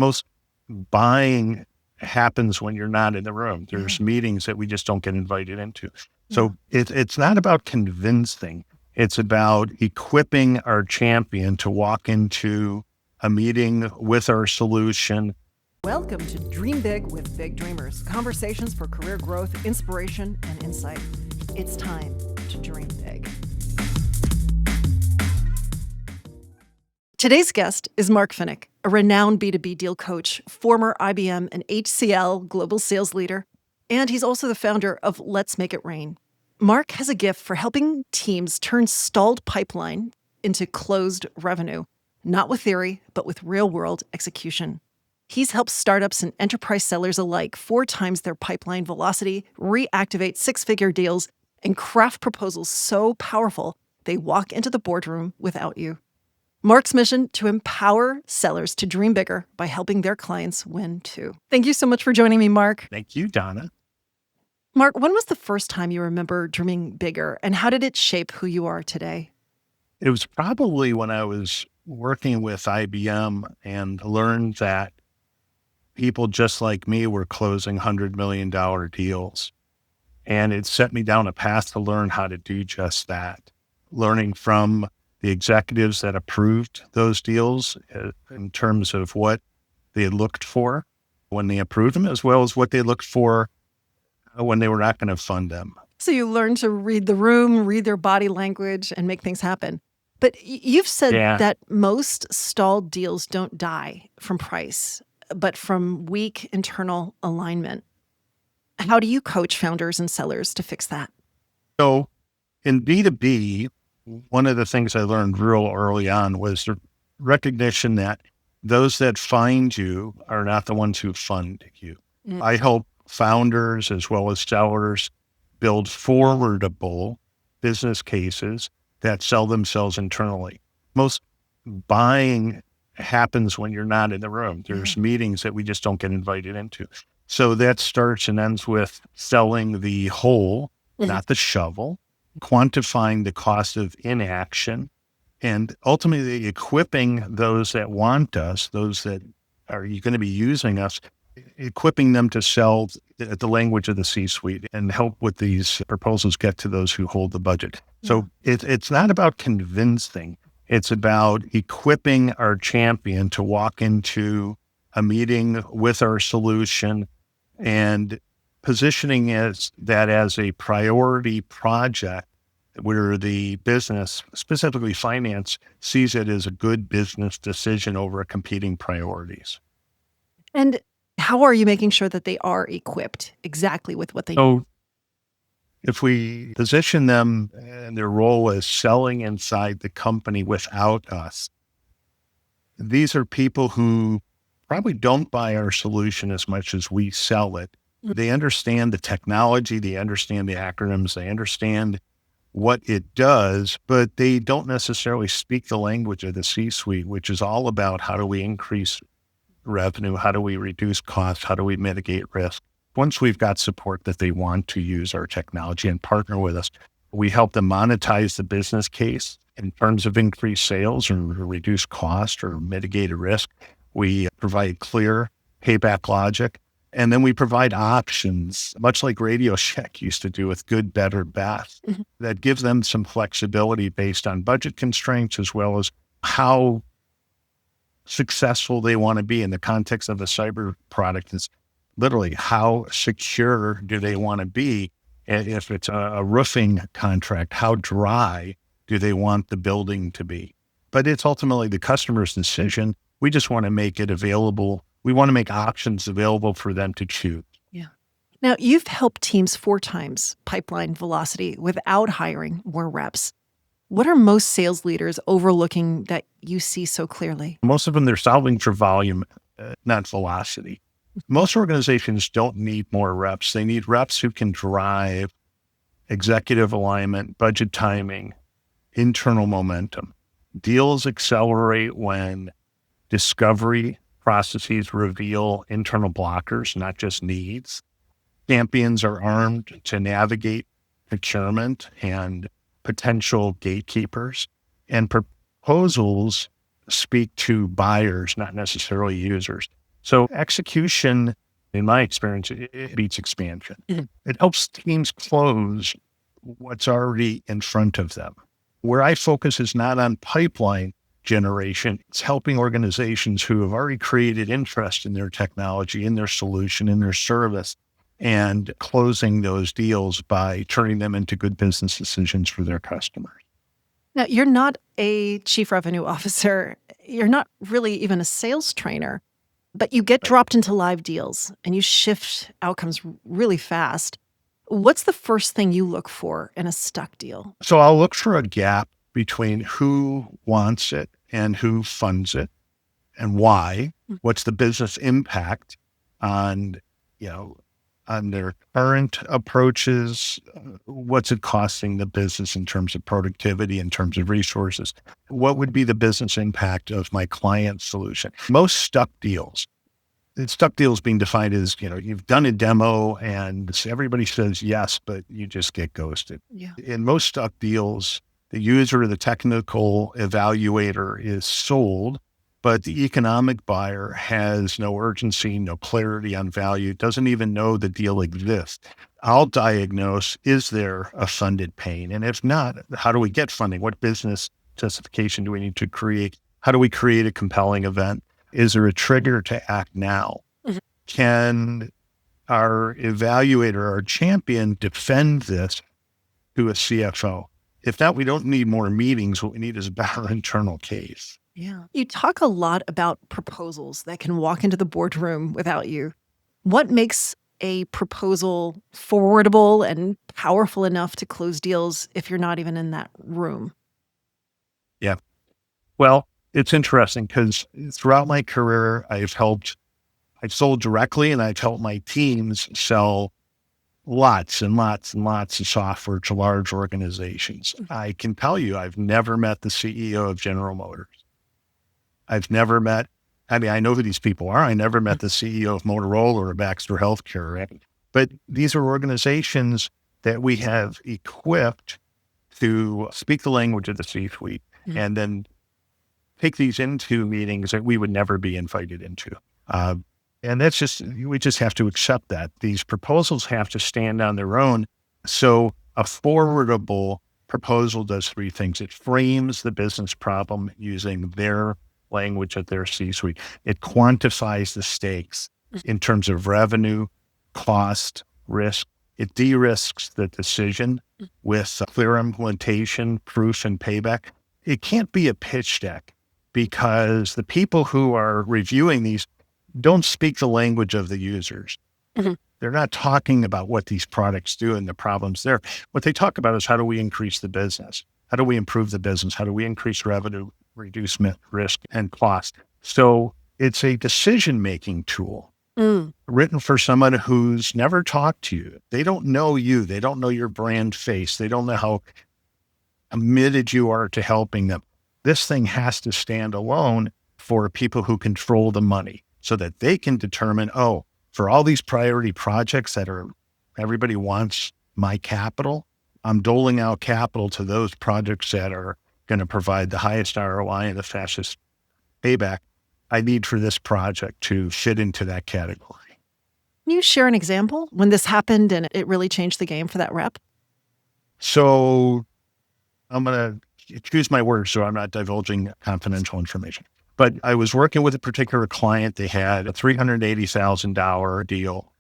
Most buying happens when you're not in the room. There's meetings that we just don't get invited into. So it's not about convincing. It's about equipping our champion to walk into a meeting with our solution. Welcome to Dream Big with Big Dreamers, conversations for career growth, inspiration, and insight. It's time to dream big. Today's guest is Mark Phinick, a renowned B2B deal coach, former IBM and HCL global sales leader, and he's also the founder of Let's Make It Rain. Mark has a gift for helping teams turn stalled pipeline into closed revenue, not with theory, but with real-world execution. He's helped startups and enterprise sellers alike 4 times their pipeline velocity, reactivate 6-figure deals, and craft proposals so powerful they walk into the boardroom without you. Mark's mission: to empower sellers to dream bigger by helping their clients win too. Thank you so much for joining me, Mark. Thank you, Donna. Mark, when was the first time you remember dreaming bigger, and how did it shape who you are today? It was probably when I was working with IBM and learned that people just like me were closing $100 million deals. And it set me down a path to learn how to do just that, learning from the executives that approved those deals in terms of what they looked for when they approved them, as well as what they looked for when they were not going to fund them. So you learned to read the room, read their body language, and make things happen. But you've said that most stalled deals don't die from price, but from weak internal alignment. How do you coach founders and sellers to fix that? So in B2B, one of the things I learned real early on was the recognition that those that find you are not the ones who fund you. I help founders as well as sellers build forwardable business cases that sell themselves internally. Most buying happens when you're not in the room. There's meetings that we just don't get invited into. So that starts and ends with selling the whole, not the shovel, quantifying the cost of inaction, and ultimately equipping those that want us, those that are going to be using us, equipping them to sell the language of the C-suite and help with these proposals get to those who hold the budget. So it's not about convincing. It's about equipping our champion to walk into a meeting with our solution and positioning that as a priority project where the business, specifically finance, sees it as a good business decision over competing priorities. And how are you making sure that they are equipped exactly with what they need? So if we position them in their role as selling inside the company without us, these are people who probably don't buy our solution as much as we sell it. They understand the technology, they understand the acronyms, they understand what it does, but they don't necessarily speak the language of the C-suite, which is all about how do we increase revenue, how do we reduce costs, how do we mitigate risk. Once we've got support that they want to use our technology and partner with us, we help them monetize the business case in terms of increased sales or reduce cost or mitigate a risk. We provide clear payback logic, and then we provide options, much like Radio Shack used to do with good, better, best, that gives them some flexibility based on budget constraints as well as how successful they want to be in the context of a cyber product. Is literally how secure do they want to be? And if it's a roofing contract, how dry do they want the building to be? But it's ultimately the customer's decision. We just want to make it available. We want to make options available for them to choose. Yeah. Now, you've helped teams 4 times pipeline velocity without hiring more reps. What are most sales leaders overlooking that you see so clearly? Most of them, they're solving for volume, not velocity. Most organizations don't need more reps. They need reps who can drive executive alignment, budget timing, internal momentum. Deals accelerate when discovery processes reveal internal blockers, not just needs. Champions are armed to navigate procurement and potential gatekeepers, and proposals speak to buyers, not necessarily users. So execution, in my experience, it beats expansion. It helps teams close what's already in front of them. Where I focus is not on pipeline generation. It's helping organizations who have already created interest in their technology, in their solution, in their service, and closing those deals by turning them into good business decisions for their customers. Now, you're not a chief revenue officer. You're not really even a sales trainer, but you get dropped into live deals and you shift outcomes really fast. What's the first thing you look for in a stuck deal? So I'll look for a gap between who wants it and who funds it and why. What's the business impact on, on their current approaches? What's it costing the business in terms of productivity, in terms of resources? What would be the business impact of my client solution? Most stuck deals being defined as, you've done a demo and everybody says yes, but you just get ghosted. Yeah. In most stuck deals, the user or the technical evaluator is sold, but the economic buyer has no urgency, no clarity on value, doesn't even know the deal exists. I'll diagnose, is there a funded pain? And if not, how do we get funding? What business justification do we need to create? How do we create a compelling event? Is there a trigger to act now? Can our evaluator, our champion, defend this to a CFO? If not, we don't need more meetings. What we need is a better internal case. Yeah. You talk a lot about proposals that can walk into the boardroom without you. What makes a proposal forwardable and powerful enough to close deals if you're not even in that room? Yeah. Well, it's interesting because throughout my career, I've sold directly and I've helped my teams sell lots and lots and lots of software to large organizations. I can tell you, I've never met the CEO of General Motors. I know who these people are. I never met the CEO of Motorola or Baxter Healthcare, right? But these are organizations that we have equipped to speak the language of the C-suite and then take these into meetings that we would never be invited into. And we just have to accept that. These proposals have to stand on their own. So a forwardable proposal does three things. It frames the business problem using their language at their C-suite. It quantifies the stakes in terms of revenue, cost, risk. It de-risks the decision with clear implementation, proof, and payback. It can't be a pitch deck because the people who are reviewing these don't speak the language of the users. They're not talking about what these products do and the problems there. What they talk about is how do we increase the business? How do we improve the business? How do we increase revenue, reduce risk and cost? So it's a decision-making tool written for someone who's never talked to you. They don't know you. They don't know your brand face. They don't know how committed you are to helping them. This thing has to stand alone for people who control the money so that they can determine, for all these priority projects everybody wants my capital, I'm doling out capital to those projects that are going to provide the highest ROI and the fastest payback. I need for this project to fit into that category. Can you share an example when this happened and it really changed the game for that rep? So I'm going to choose my words so I'm not divulging confidential information. But I was working with a particular client. They had a $380,000 deal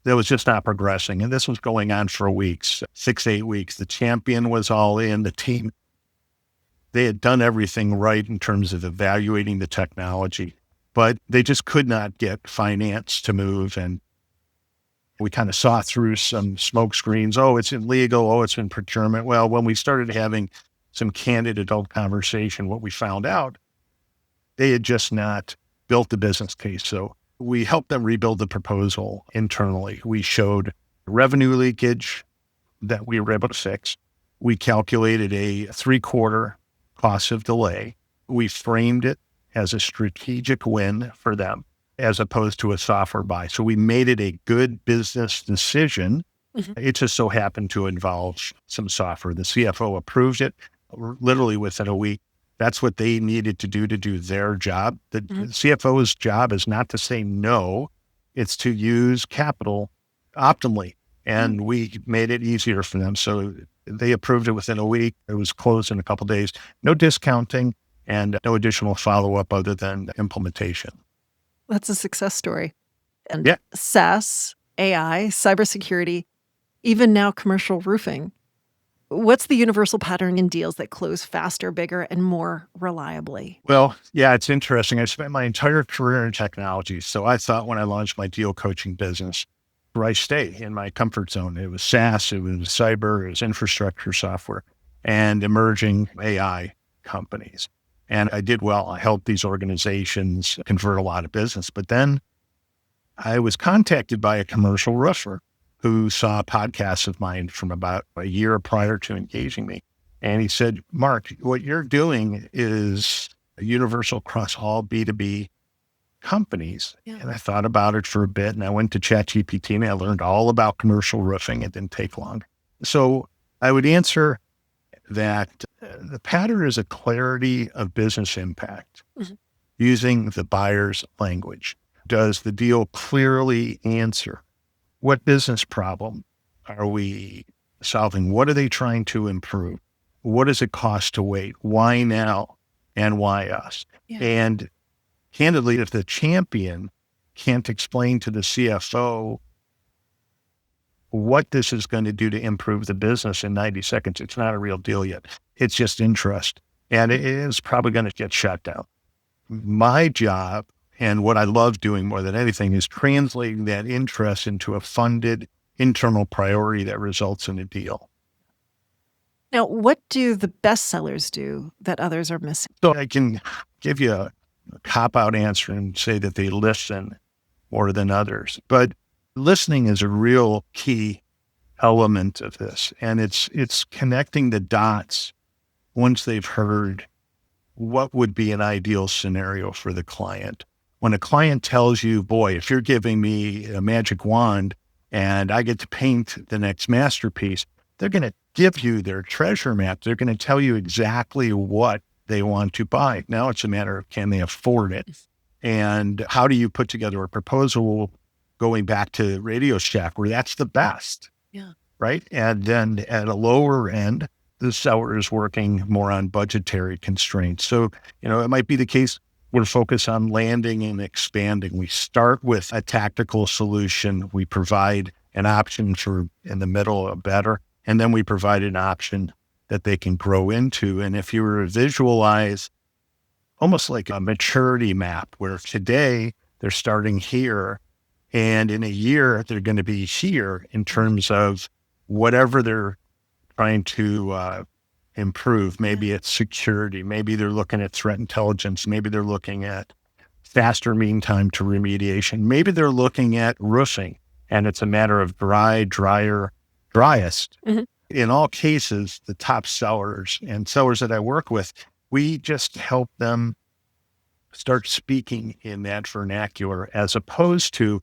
that was just not progressing. And this was going on for weeks, 6-8 weeks. The champion was all in, the team. They had done everything right in terms of evaluating the technology, but they just could not get finance to move. And we kind of saw through some smoke screens. It's in legal. It's in procurement. Well, when we started having some candid adult conversation, what we found out, they had just not built the business case. So we helped them rebuild the proposal internally. We showed revenue leakage that we were able to fix. We calculated a 3/4 cost of delay. We framed it as a strategic win for them as opposed to a software buy. So we made it a good business decision. It just so happened to involve some software. The CFO approved it literally within a week. That's what they needed to do their job. The CFO's job is not to say no, it's to use capital optimally. And we made it easier for them. So they approved it within a week. It was closed in a couple of days. No discounting and no additional follow-up other than implementation. That's a success story. And Yeah. SaaS, AI, cybersecurity, even now commercial roofing. What's the universal pattern in deals that close faster, bigger, and more reliably? Well, yeah, it's interesting. I spent my entire career in technology. So I thought when I launched my deal coaching business, where I stay in my comfort zone. It was SaaS, it was cyber, it was infrastructure software, and emerging AI companies. And I did well. I helped these organizations convert a lot of business. But then I was contacted by a commercial roofer who saw podcasts of mine from about a year prior to engaging me. And he said, Mark, what you're doing is universal across all B2B companies. Yeah. And I thought about it for a bit, and I went to ChatGPT and I learned all about commercial roofing. It didn't take long. So I would answer that the pattern is a clarity of business impact using the buyer's language. Does the deal clearly answer what business problem are we solving? What are they trying to improve? What does it cost to wait? Why now and why us? Yeah. And candidly, if the champion can't explain to the CFO what this is going to do to improve the business in 90 seconds, it's not a real deal yet. It's just interest. And it is probably going to get shut down. My job, and what I love doing more than anything, is translating that interest into a funded internal priority that results in a deal. Now, what do the best sellers do that others are missing? So I can give you a cop-out answer and say that they listen more than others. But listening is a real key element of this. And it's connecting the dots once they've heard what would be an ideal scenario for the client. When a client tells you, boy, if you're giving me a magic wand and I get to paint the next masterpiece, they're going to give you their treasure map. They're going to tell you exactly what they want to buy. Now it's a matter of, can they afford it? And how do you put together a proposal going back to Radio Shack where that's the best? Yeah. Right. And then at a lower end, the seller is working more on budgetary constraints. So, it might be the case we're focused on landing and expanding. We start with a tactical solution. We provide an option for in the middle of better, and then we provide an option that they can grow into. And if you were to visualize almost like a maturity map, where today they're starting here, and in a year they're going to be here in terms of whatever they're trying to improve. Maybe it's security. Maybe they're looking at threat intelligence. Maybe they're looking at faster mean time to remediation. Maybe they're looking at roofing, and it's a matter of drier, driest. In all cases, the top sellers and sellers that I work with, we just help them start speaking in that vernacular, as opposed to,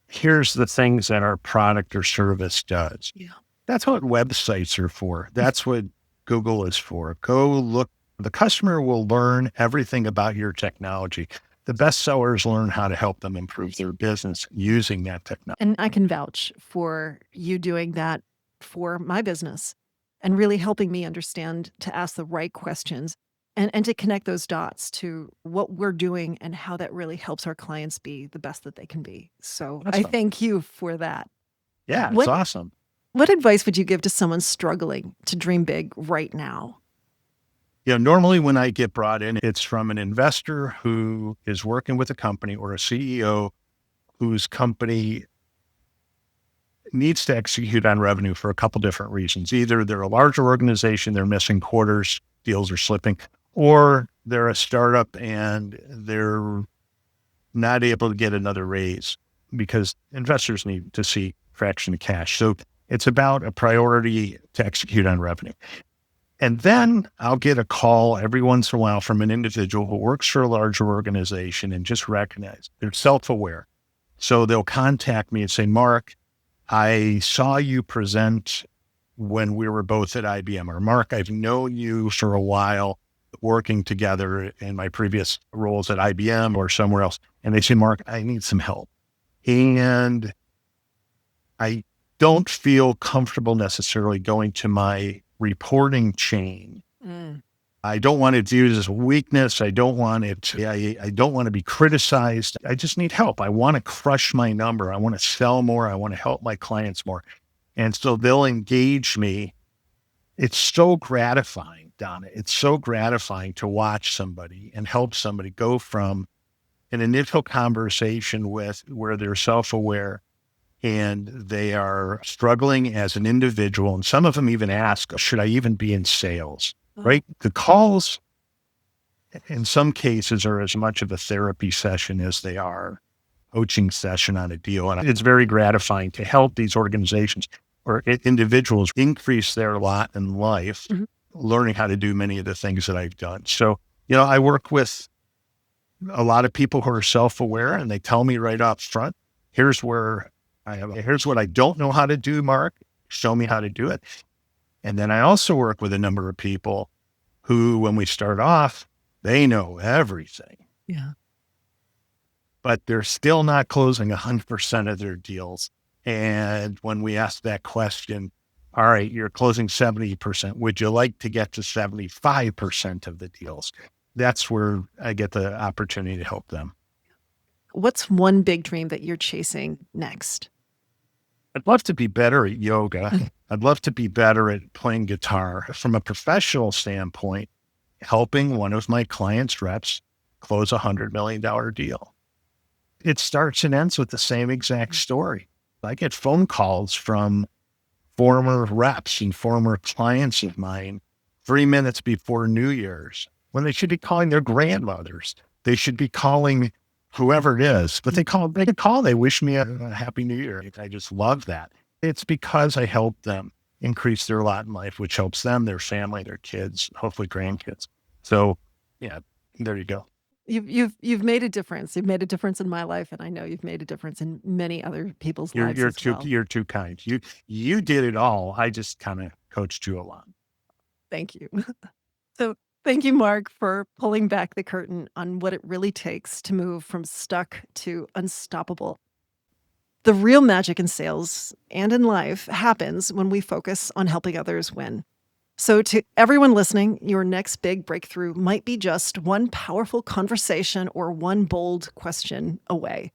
here's the things that our product or service does. Yeah. That's what websites are for. That's what Google is for. Go look. The customer will learn everything about your technology. The best sellers learn how to help them improve their business using that technology. And I can vouch for you doing that for my business and really helping me understand to ask the right questions and to connect those dots to what we're doing and how that really helps our clients be the best that they can be. So I thank you for that. Yeah, it's awesome. What advice would you give to someone struggling to dream big right now? Normally when I get brought in, it's from an investor who is working with a company or a CEO whose company needs to execute on revenue for a couple different reasons. Either they're a larger organization, they're missing quarters, deals are slipping, or they're a startup and they're not able to get another raise because investors need to see fraction of cash. So it's about a priority to execute on revenue. And then I'll get a call every once in a while from an individual who works for a larger organization and just recognize they're self-aware. So they'll contact me and say, Mark, I saw you present when we were both at IBM, or Mark, I've known you for a while working together in my previous roles at IBM or somewhere else. And they say, Mark, I need some help. And I don't feel comfortable necessarily going to my reporting chain. I don't want it to use as a weakness. I don't want it. I don't want to be criticized. I just need help. I want to crush my number. I want to sell more. I want to help my clients more. And so they'll engage me. It's so gratifying, Donna. It's so gratifying to watch somebody and help somebody go from an initial conversation with where they're self-aware and they are struggling as an individual. And some of them even ask, should I even be in sales? Right? The calls in some cases are as much of a therapy session as they are coaching session on a deal. And it's very gratifying to help these organizations or individuals increase their lot in life, learning how to do many of the things that I've done. So, I work with a lot of people who are self-aware and they tell me right up front, here's what I don't know how to do, Mark. Show me how to do it. And then I also work with a number of people who, when we start off, they know everything. Yeah. But they're still not closing 100% of their deals. And when we ask that question, all right, you're closing 70%. Would you like to get to 75% of the deals? That's where I get the opportunity to help them. What's one big dream that you're chasing next? I'd love to be better at yoga. I'd love to be better at playing guitar. From a professional standpoint, helping one of my clients' reps close $100 million deal. It starts and ends with the same exact story. I get phone calls from former reps and former clients of mine 3 minutes before New Year's when they should be calling their grandmothers. They should be calling whoever it is, but they wish me a happy New Year. I just love that. It's because I help them increase their lot in life, which helps them, their family, their kids, hopefully grandkids. So yeah, there you go. You've made a difference. You've made a difference in my life, and I know you've made a difference in many other people's lives as well. You're too kind. You did it all. I just kind of coached you along. Thank you. So thank you, Mark, for pulling back the curtain on what it really takes to move from stuck to unstoppable. The real magic in sales and in life happens when we focus on helping others win. So to everyone listening, your next big breakthrough might be just one powerful conversation or one bold question away.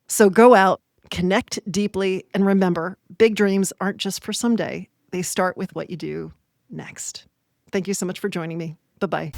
So go out, connect deeply, and remember, big dreams aren't just for someday. They start with what you do next. Thank you so much for joining me. Bye-bye.